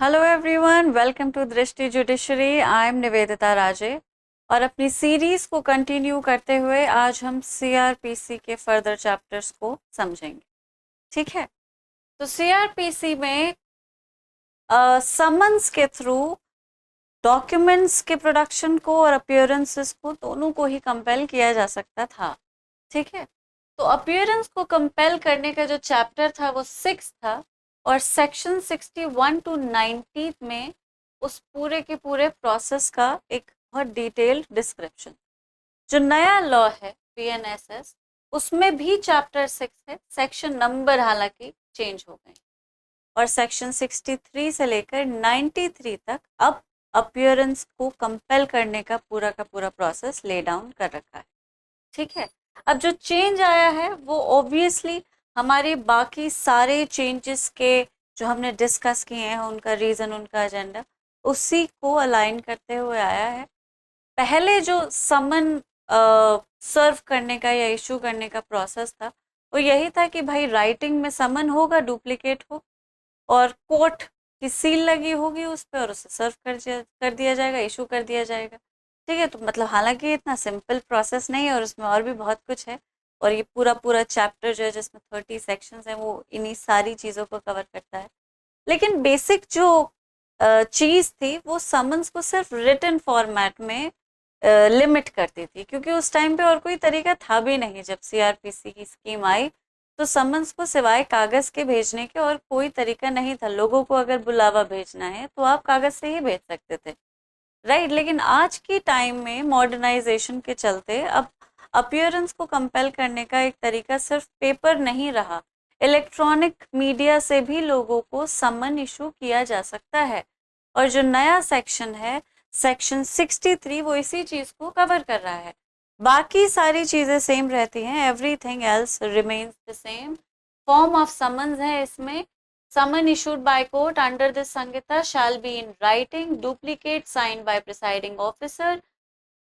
Hello everyone, welcome to दृष्टि judiciary. I am Nivedita राजे और अपनी सीरीज को कंटिन्यू करते हुए आज हम सीआरपीसी के फर्दर चैप्टर्स को समझेंगे। ठीक है, तो सीआरपीसी में समन्स के थ्रू डॉक्यूमेंट्स के प्रोडक्शन को और अपीयरेंसेस को दोनों को ही कंपेल किया जा सकता था। ठीक है, तो अपीयरेंस को कंपेल करने का जो चैप्टर था वो 6 था और सेक्शन 61 टू 90 में उस पूरे के पूरे प्रोसेस का एक बहुत डिटेल्ड डिस्क्रिप्शन। जो नया लॉ है पीएनएसएस, उसमें भी चैप्टर 6 है, सेक्शन नंबर हालांकि चेंज हो गए और सेक्शन 63 से लेकर 93 तक अब अपीयरेंस को कंपेल करने का पूरा प्रोसेस ले डाउन कर रखा है। ठीक है, अब जो चेंज आया है वो ऑब्वियसली हमारे बाकी सारे चेंजेस के जो हमने डिस्कस किए हैं उनका रीजन, उनका एजेंडा उसी को अलाइन करते हुए आया है। पहले जो समन सर्व करने का या इशू करने का प्रोसेस था वो यही था कि भाई राइटिंग में समन होगा, डुप्लीकेट हो, और कोर्ट की सील लगी होगी उस पर और उसे सर्व कर दिया जाएगा, इशू कर दिया जाएगा। ठीक है, तो मतलब हालांकि इतना सिंपल प्रोसेस नहीं है और उसमें और भी बहुत कुछ है और ये पूरा चैप्टर जो है जिसमें 30 सेक्शंस हैं वो इन्हीं सारी चीज़ों को कवर करता है। लेकिन बेसिक जो चीज़ थी वो समन्स को सिर्फ रिटन फॉर्मेट में लिमिट करती थी, क्योंकि उस टाइम पे और कोई तरीका था भी नहीं। जब सीआरपीसी की स्कीम आई तो समन्स को सिवाय कागज के भेजने के और कोई तरीका नहीं था। लोगों को अगर बुलावा भेजना है तो आप कागज से ही भेज सकते थे, राइट। लेकिन आज की टाइम में मॉडर्नाइजेशन के चलते अब अपीयरेंस को कंपेल करने का एक तरीका सिर्फ पेपर नहीं रहा, इलेक्ट्रॉनिक मीडिया से भी लोगों को समन इशू किया जा सकता है। और जो नया सेक्शन है सेक्शन 63 वो इसी चीज को कवर कर रहा है। बाकी सारी चीजें सेम रहती हैं, everything else remains the same. Form of summons है इसमें, summon issued by court under this Samhita shall be in writing, duplicate signed by presiding officer,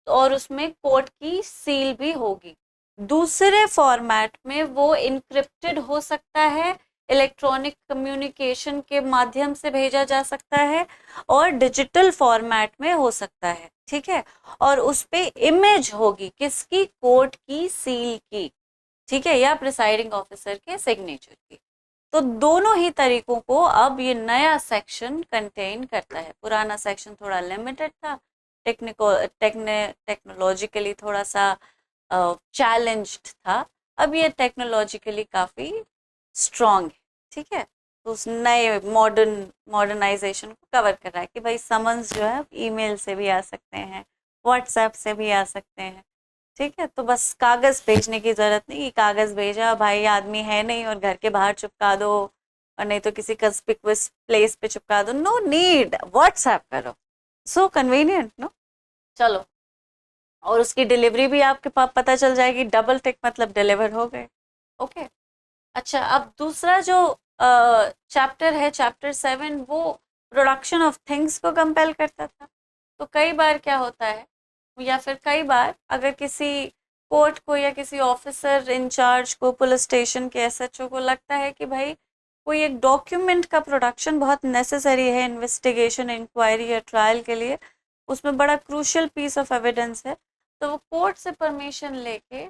और उसमें कोर्ट की सील भी होगी। दूसरे फॉर्मेट में वो इनक्रिप्टेड हो सकता है, इलेक्ट्रॉनिक कम्युनिकेशन के माध्यम से भेजा जा सकता है और डिजिटल फॉर्मेट में हो सकता है। ठीक है, और उस पे इमेज होगी किसकी, कोर्ट की सील की, ठीक है, या प्रिसाइडिंग ऑफिसर के सिग्नेचर की। तो दोनों ही तरीकों को अब ये नया सेक्शन कंटेन करता है। पुराना सेक्शन थोड़ा लिमिटेड था, टेक्नोलॉजिकली थोड़ा सा चैलेंज्ड था। अब ये टेक्नोलॉजिकली काफ़ी स्ट्रॉन्ग है। ठीक है, तो उस नए मॉडर्नाइजेशन को कवर कर रहा है कि भाई समन्स जो है ईमेल से भी आ सकते हैं, व्हाट्सएप से भी आ सकते हैं। ठीक है, तो बस कागज भेजने की जरूरत नहीं कि कागज भेजा, भाई आदमी है नहीं और घर के बाहर चिपका दो और नहीं तो किसी कंस्पिक्युअस प्लेस पे चिपका दो। नो नीड, व्हाट्सएप करो, सो कन्वीनियंट नो। चलो, और उसकी डिलीवरी भी आपके पास पता चल जाएगी, डबल टिक मतलब डिलीवर हो गए। ओके, अच्छा, अब दूसरा जो चैप्टर है चैप्टर 7 वो प्रोडक्शन ऑफ थिंग्स को कंपेल करता था। तो कई बार क्या होता है, या फिर कई बार अगर किसी कोर्ट को या किसी ऑफिसर इंचार्ज को, पुलिस स्टेशन के एसएचओ को लगता है कि भाई कोई एक डॉक्यूमेंट का प्रोडक्शन बहुत नेसेसरी है इन्वेस्टिगेशन, इंक्वायरी या ट्रायल के लिए, उसमें बड़ा क्रूशियल पीस ऑफ एविडेंस है, तो वो कोर्ट से परमिशन लेके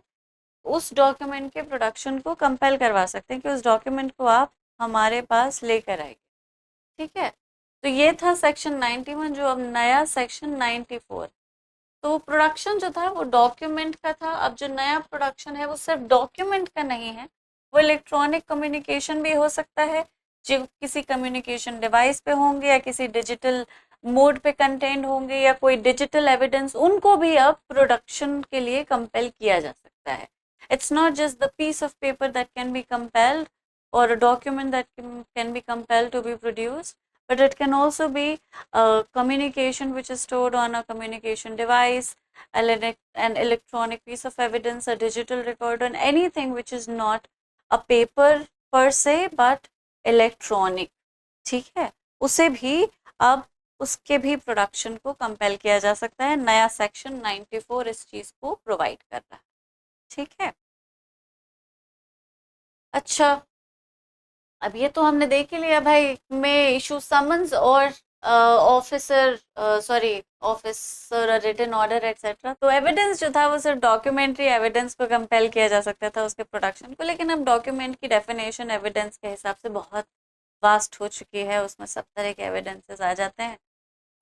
उस डॉक्यूमेंट के प्रोडक्शन को कंपेल करवा सकते हैं कि उस डॉक्यूमेंट को आप हमारे पास लेकर आइए। ठीक है, तो ये था सेक्शन 91, जो अब नया सेक्शन 94। तो प्रोडक्शन जो था वो डॉक्यूमेंट का था। अब जो नया प्रोडक्शन है वो सिर्फ डॉक्यूमेंट का नहीं है, वो इलेक्ट्रॉनिक कम्युनिकेशन भी हो सकता है, जो किसी कम्युनिकेशन डिवाइस पे होंगे या किसी डिजिटल मोड पे कंटेंट होंगे या कोई डिजिटल एविडेंस, उनको भी अब प्रोडक्शन के लिए कंपेल किया जा सकता है। It's not just the piece of paper that can be compelled or a document that can be compelled to be produced, but it can also be communication which is stored on a communication device, an electronic piece of evidence, a digital record, and anything which is not a paper per se but electronic। ठीक है, उसे भी अब उसके भी production को compel किया जा सकता है। नया सेक्शन 94 इस चीज को प्रोवाइड कर रहा है। ठीक है, अच्छा, अब ये तो हमने देख ही लिया भाई, में इशू समन्स और officer, sorry, officer written order etcetera. तो एविडेंस जो था वो सिर्फ डॉक्यूमेंट्री एविडेंस को कंपेल किया जा सकता था उसके प्रोडक्शन को, लेकिन अब डॉक्यूमेंट की डेफिनेशन एविडेंस के हिसाब से बहुत वास्ट हो चुकी है, उसमें सब तरह के एविडेंसेस आ जाते हैं।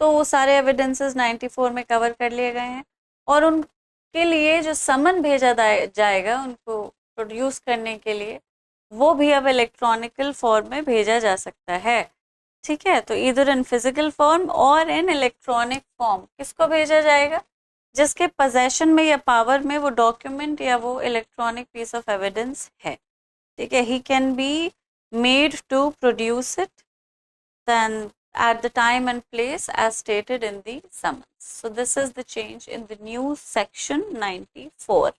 तो वो सारे एविडेंसेस 94 में कवर कर लिए गए हैं, और उनके लिए जो समन भेजा जाएगा उनको प्रोड्यूस करने के लिए, वो भी अब इलेक्ट्रॉनिकल फॉर्म में भेजा जा सकता है। ठीक है, तो इधर इन फिजिकल फॉर्म और इन इलेक्ट्रॉनिक फॉर्म किसको भेजा जाएगा? जिसके पोजेशन में या पावर में वो डॉक्यूमेंट या वो इलेक्ट्रॉनिक पीस ऑफ एविडेंस है। ठीक है, he can be made to produce it then at the time and place as stated in the summons. So this is the change in the new section 94,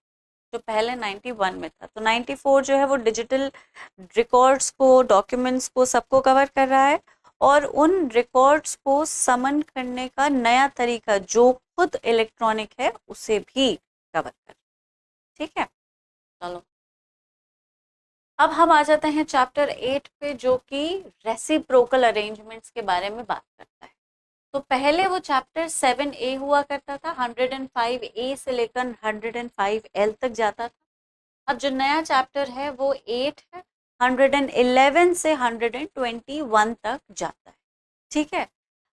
जो पहले 91 में था। तो 94 जो है वो डिजिटल रिकॉर्ड्स को, डॉक्यूमेंट्स को, सबको कवर कर रहा है, और उन रिकॉर्ड्स को समन करने का नया तरीका जो खुद इलेक्ट्रॉनिक है उसे भी कवर कर। ठीक है, चलो अब हम आ जाते हैं चैप्टर 8 पे, जो कि रेसिप्रोकल अरेंजमेंट्स के बारे में बात करता है। तो पहले वो चैप्टर 7A हुआ करता था, 105A से लेकर 105L तक जाता था। अब जो नया चैप्टर है वो 8 है, 111 से 121 तक जाता है। ठीक है,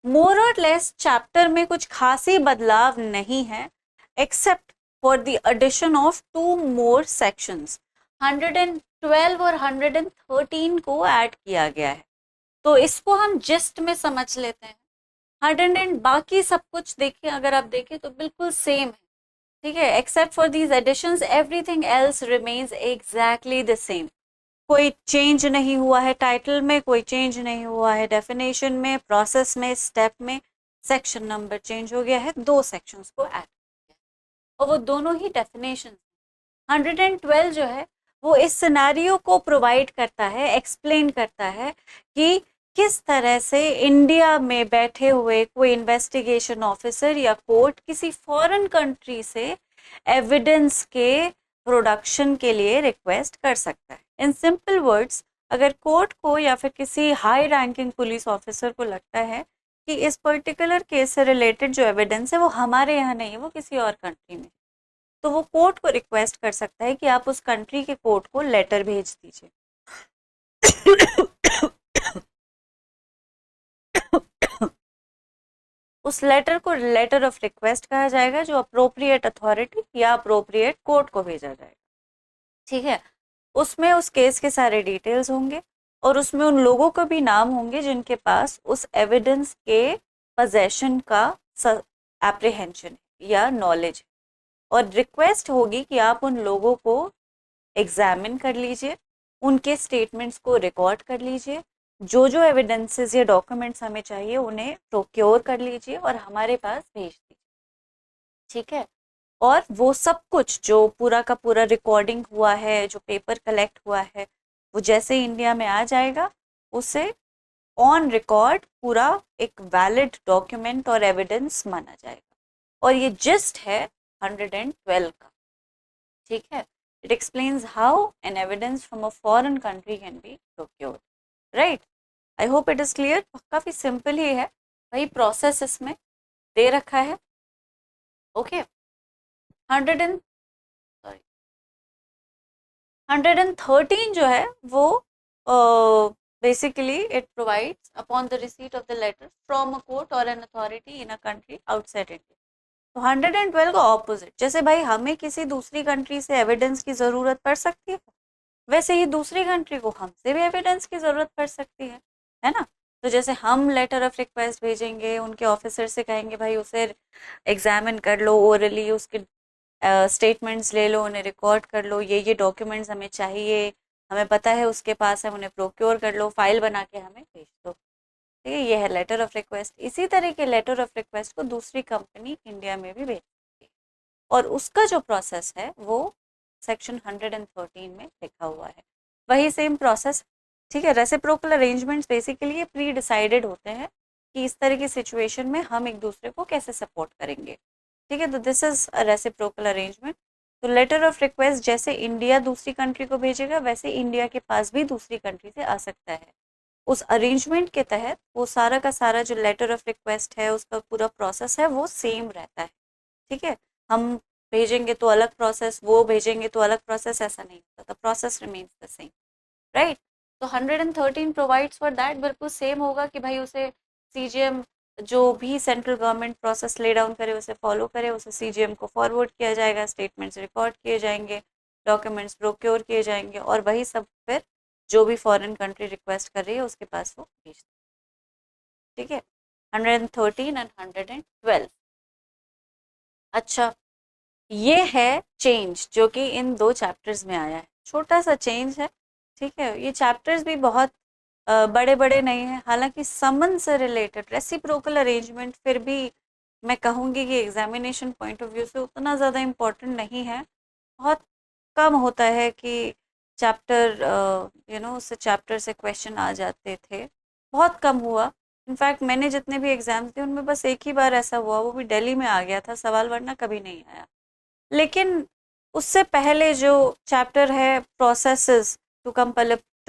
मोर और लेस चैप्टर में कुछ खासी बदलाव नहीं है, except for the addition of 2 more sections. 112 और 113 को ऐड किया गया है। तो इसको हम जिस्ट में समझ लेते हैं। 100 बाकी सब कुछ देखिए, अगर आप देखें तो बिल्कुल सेम है। ठीक है, except for these additions everything else remains exactly the same. कोई चेंज नहीं हुआ है, टाइटल में कोई चेंज नहीं हुआ है, डेफिनेशन में, प्रोसेस में, स्टेप में, सेक्शन नंबर चेंज हो गया है, 2 सेक्शंस को ऐड किया, और वो दोनों ही डेफिनेशन। 112 जो है वो इस सिनेरियो को प्रोवाइड करता है, एक्सप्लेन करता है कि किस तरह से इंडिया में बैठे हुए कोई इन्वेस्टिगेशन ऑफिसर या कोर्ट किसी फॉरेन कंट्री से एविडेंस के प्रोडक्शन के लिए रिक्वेस्ट कर सकता है। इन सिंपल वर्ड्स, अगर कोर्ट को या फिर किसी हाई रैंकिंग पुलिस ऑफिसर को लगता है कि इस पर्टिकुलर केस से रिलेटेड जो एविडेंस है वो हमारे यहाँ नहीं है, वो किसी और कंट्री में, तो वो कोर्ट को रिक्वेस्ट कर सकता है कि आप उस कंट्री के कोर्ट को लेटर भेज दीजिए। उस लेटर को लेटर ऑफ रिक्वेस्ट कहा जाएगा, जो अप्रोप्रिएट अथॉरिटी या अप्रोप्रिएट कोर्ट को भेजा जाएगा। ठीक है, उसमें उस केस के सारे डिटेल्स होंगे, और उसमें उन लोगों का भी नाम होंगे जिनके पास उस एविडेंस के पोजेशन का एप्रीहेंशन या नॉलेज, और रिक्वेस्ट होगी कि आप उन लोगों को एग्जामिन कर लीजिए, उनके स्टेटमेंट्स को रिकॉर्ड कर लीजिए, जो जो एविडेंसेस या डॉक्यूमेंट्स हमें चाहिए उन्हें प्रोक्योर कर लीजिए और हमारे पास भेज दीजिए। ठीक है, और वो सब कुछ जो पूरा का पूरा रिकॉर्डिंग हुआ है, जो पेपर कलेक्ट हुआ है, वो जैसे इंडिया में आ जाएगा उसे ऑन रिकॉर्ड पूरा एक वैलिड डॉक्यूमेंट और एविडेंस माना जाएगा। और ये जिस्ट है 112 का। ठीक है, it explains how an evidence from a foreign country can be procured. Right, I hope it is clear. काफी सिंपल ही है, वही प्रोसेस इसमें दे रखा है। ओके, 113 जो है वो basically it provides upon the receipt of the letter from a court और an authority in a country outside India. तो 112 का ऑपोजिट, जैसे भाई हमें किसी दूसरी कंट्री से एविडेंस की ज़रूरत पड़ सकती है, वैसे ही दूसरी कंट्री को हमसे भी एविडेंस की ज़रूरत पड़ सकती है ना। तो जैसे हम लेटर ऑफ रिक्वेस्ट भेजेंगे, उनके ऑफिसर से कहेंगे भाई उसे एग्जामिन कर लो, ओरली उसके स्टेटमेंट्स ले लो, उन्हें रिकॉर्ड कर लो, ये डॉक्यूमेंट्स हमें चाहिए, हमें पता है उसके पास है, उन्हें प्रोक्योर कर लो, फाइल बना के हमें भेज दो। ठीक है, ये है लेटर ऑफ रिक्वेस्ट। इसी तरह के लेटर ऑफ रिक्वेस्ट को दूसरी कंपनी इंडिया में भी भेजती है, और उसका जो प्रोसेस है वो सेक्शन 113 में लिखा हुआ है, वही सेम प्रोसेस। ठीक है, reciprocal arrangements basically pre decided होते हैं कि इस तरह की सिचुएशन में हम एक दूसरे को कैसे सपोर्ट करेंगे। ठीक है, तो this is a reciprocal arrangement. तो लेटर ऑफ रिक्वेस्ट जैसे इंडिया दूसरी कंट्री को भेजेगा वैसे इंडिया के पास भी दूसरी कंट्री से आ सकता है। उस अरेंजमेंट के तहत वो सारा का सारा जो लेटर ऑफ रिक्वेस्ट है उसका पूरा प्रोसेस है वो सेम रहता है। ठीक है, हम भेजेंगे तो अलग प्रोसेस, वो भेजेंगे तो अलग प्रोसेस, ऐसा नहीं होता, the process remains the same, right. तो 113 प्रोवाइड्स फॉर दैट, बिल्कुल सेम होगा कि भाई उसे सीजीएम जो भी central government process lay down करे उसे फॉलो करे, उसे सीजीएम को फॉरवर्ड किया जाएगा, स्टेटमेंट्स रिकॉर्ड किए जाएंगे, डॉक्यूमेंट्स प्रोक्योर किए जाएंगे और वही सब फिर जो भी फॉरेन कंट्री रिक्वेस्ट कर रही है उसके पास वो भेज। ठीक है, 113 एंड 112। अच्छा, ये है चेंज जो कि इन दो चैप्टर्स में आया है, छोटा सा चेंज है। ठीक है, ये चैप्टर्स भी बहुत बड़े बड़े नहीं हैं, हालांकि समन से रिलेटेड रेसिप्रोकल अरेंजमेंट फिर भी मैं कहूँगी कि एग्जामिनेशन पॉइंट ऑफ व्यू से उतना ज़्यादा इम्पोर्टेंट नहीं है। बहुत कम होता है कि चैप्टर उससे चैप्टर से क्वेश्चन आ जाते थे, बहुत कम हुआ। इनफैक्ट मैंने जितने भी एग्जाम्स दिए उनमें बस एक ही बार ऐसा हुआ, वो भी दिल्ली में आ गया था सवाल, वरना कभी नहीं आया। लेकिन उससे पहले जो चैप्टर है processes to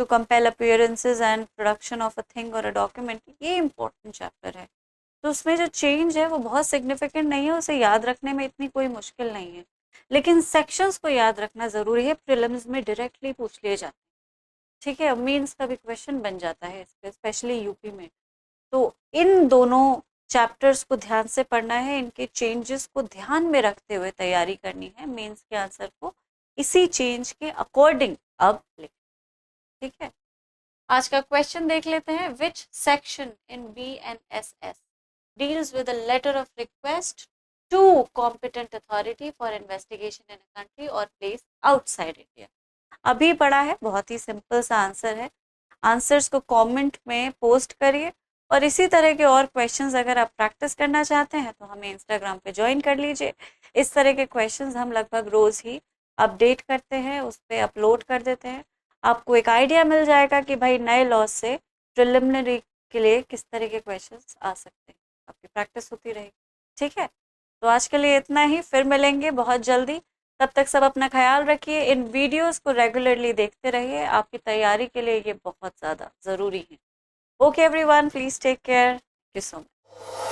compel appearances and production of a thing or a document, ये इंपॉर्टेंट चैप्टर है। तो उसमें जो चेंज है वो बहुत सिग्निफिकेंट नहीं है, उसे याद रखने में इतनी कोई मुश्किल नहीं है, लेकिन सेक्शंस को याद रखना ज़रूरी है, प्रीलिम्स में डायरेक्टली पूछ लिए जाते हैं। ठीक है, मीन्स का भी क्वेश्चन बन जाता है स्पेशली यूपी में। तो इन दोनों चैप्टर्स को ध्यान से पढ़ना है, इनके चेंजेस को ध्यान में रखते हुए तैयारी करनी है, मेंस के आंसर को इसी चेंज के अकॉर्डिंग अब लिख। ठीक है, आज का क्वेश्चन देख लेते हैं। Which section in BNSS deals with a letter of request to competent authority for investigation in a country or place outside India? अभी पढ़ा है, बहुत ही सिंपल सा आंसर है। आंसर्स को कमेंट में पोस्ट करिए और इसी तरह के और क्वेश्चंस अगर आप प्रैक्टिस करना चाहते हैं तो हमें इंस्टाग्राम पे ज्वाइन कर लीजिए। इस तरह के क्वेश्चंस हम लगभग रोज़ ही अपडेट करते हैं, उस पर अपलोड कर देते हैं। आपको एक आइडिया मिल जाएगा कि भाई नए लॉ से प्रिलिमिनरी के लिए किस तरह के क्वेश्चंस आ सकते हैं, आपकी प्रैक्टिस होती रहेगी। ठीक है, तो आज के लिए इतना ही, फिर मिलेंगे बहुत जल्दी। तब तक सब अपना ख्याल रखिए, इन वीडियोस को रेगुलरली देखते रहिए, आपकी तैयारी के लिए ये बहुत ज़्यादा ज़रूरी है। Okay everyone, please take care, thank you so much.